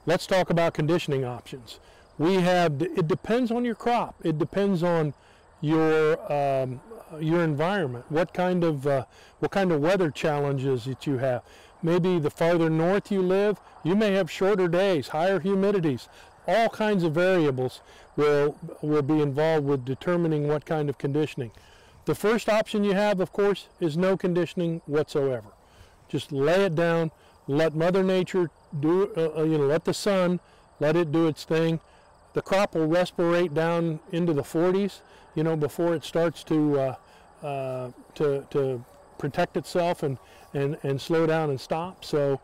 let's talk about conditioning options. We have, it depends on your crop. It depends on your environment, what kind of weather challenges that you have. Maybe the farther north you live, you may have shorter days, higher humidities. All kinds of variables will be involved with determining what kind of conditioning. The first option you have, of course, is no conditioning whatsoever. Just lay it down, let Mother Nature do, let the sun, let it do its thing. The crop will respirate down into the 40s, before it starts to protect itself and slow down and stop. So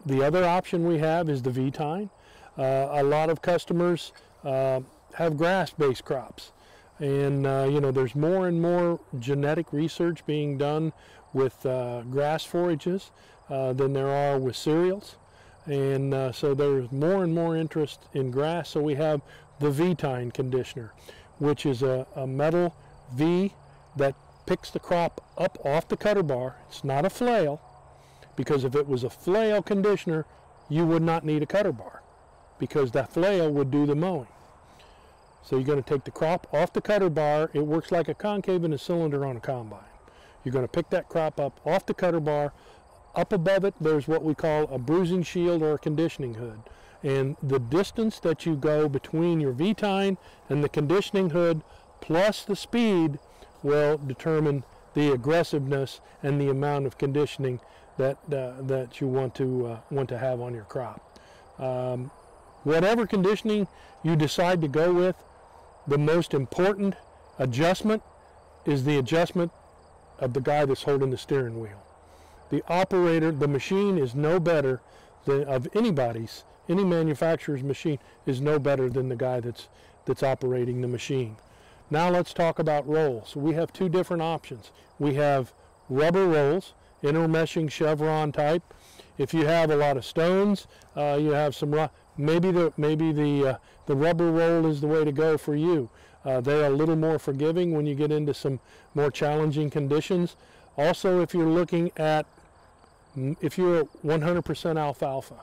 the other option we have is the V-tine. A lot of customers have grass-based crops, and there's more and more genetic research being done with grass forages than there are with cereals, and so there's more and more interest in grass. So we have the V-tine conditioner, which is a metal V that picks the crop up off the cutter bar. It's not a flail, because if it was a flail conditioner, you would not need a cutter bar, because that flail would do the mowing. So you're going to take the crop off the cutter bar. It works like a concave in a cylinder on a combine. You're going to pick that crop up off the cutter bar. Up above it, there's what we call a bruising shield or a conditioning hood. And the distance that you go between your V-tine and the conditioning hood plus the speed will determine the aggressiveness and the amount of conditioning that you want to have on your crop. Whatever conditioning you decide to go with, the most important adjustment is the adjustment of the guy that's holding the steering wheel. The operator, the machine is no better than any manufacturer's machine is no better than the guy that's operating the machine. Now let's talk about rolls. We have two different options. We have rubber rolls, intermeshing chevron type. If you have a lot of stones, you have some, maybe the rubber roll is the way to go for you. They're a little more forgiving when you get into some more challenging conditions. Also, if you're looking at, if you're 100% alfalfa,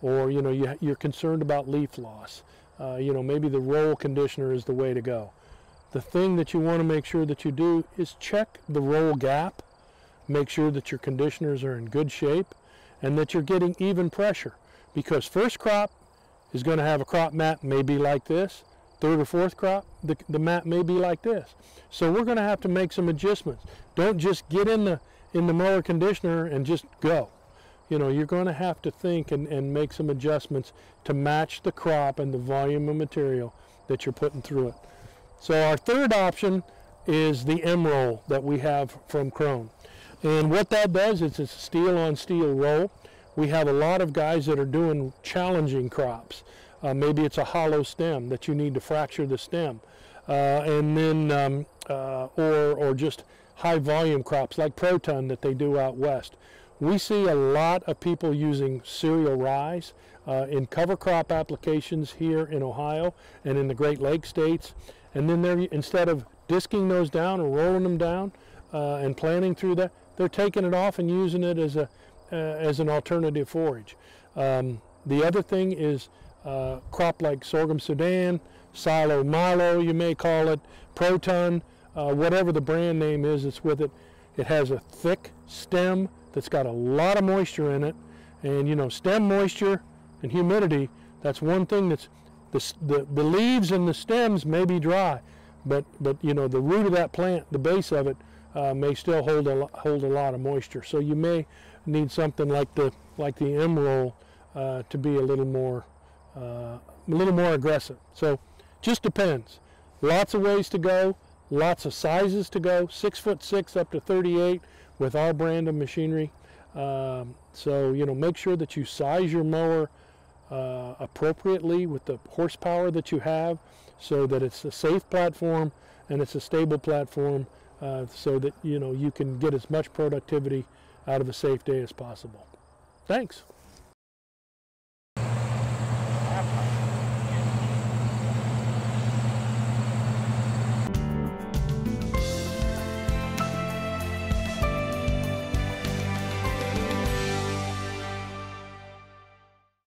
or you're concerned about leaf loss, maybe the roll conditioner is the way to go. The thing that you want to make sure that you do is check the roll gap, make sure that your conditioners are in good shape, and that you're getting even pressure, because first crop is going to have a crop mat maybe like this. Third or fourth crop, the mat may be like this. So we're going to have to make some adjustments. Don't just get in the mower conditioner and just go. You're going to have to think and make some adjustments to match the crop and the volume of material that you're putting through it. So our third option is the M-roll that we have from Krone. And what that does is it's a steel-on-steel roll. We have a lot of guys that are doing challenging crops. Maybe it's a hollow stem that you need to fracture the stem. And then, or just high volume crops like Proton that they do out west. We see a lot of people using cereal rye in cover crop applications here in Ohio and in the Great Lakes states. And then instead of disking those down or rolling them down and planting through that, they're taking it off and using it as an alternative forage. The other thing is crop like sorghum Sudan, silo milo, you may call it, Proton, whatever the brand name is that's with it. It has a thick stem that's got a lot of moisture in it, and stem moisture and humidity, that's one thing. That's the leaves and the stems may be dry, but the root of that plant, the base of it, may still hold a lot of moisture. So you may need something like the M-roll to be a little more aggressive. So just depends. Lots of ways to go, lots of sizes to go, 6'6" up to 38 with our brand of machinery. So make sure that you size your mower appropriately with the horsepower that you have, so that it's a safe platform and it's a stable platform, so that you can get as much productivity out of a safe day as possible. Thanks.